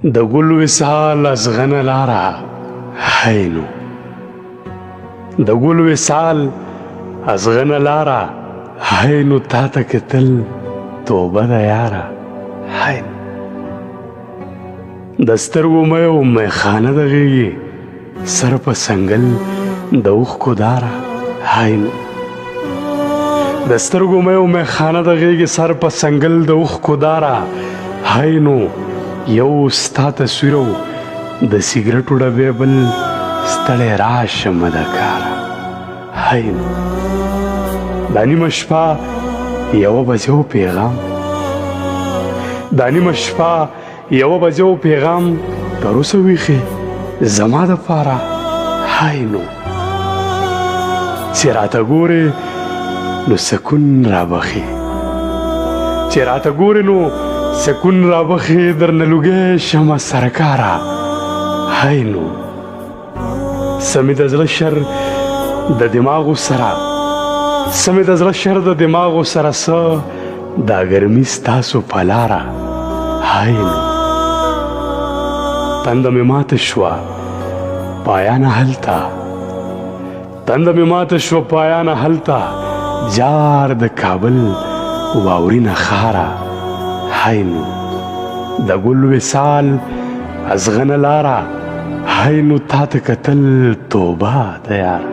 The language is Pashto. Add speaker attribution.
Speaker 1: د ګل وصال ازغنه لاره هی نو د ګل وصال ازغنه لاره هی نو تا ته کتل توبه ده یاره هی نو د سترګو مې میخانه د غېږې سر په سنګل د اوښکو داره هی نو د سترګو مې میخانه د غېږې سر په سنګل د اوښکو داره هی نو یو ستا تصویر و د سیګرټو ډبې بل ستړی راشمه د کاره هی نو دا نیمه شپه یوه بجه و پیغام دا نیمه شپه یوه بجه و پیغام تر اوسه ویښې زما دپاره هی نو چې راته ګورې نو سکون رابخي چې راته ګورې نو سکون رابخي درنه لوګی شمه سرکاره هی نو سمې د زړه شر د دماغو سره سمې د زړه شر د دماغو سره څه دا ګرمي ستاسو په لاره هی نو تنده مې ماته شوه پایانه هلته تنده مې ماته شوه پایانه هلته جار د کابل واورینه ښاره هی نو د ګل وصال ازغنه لاره هی نو تا ته کتل توبه ده یاره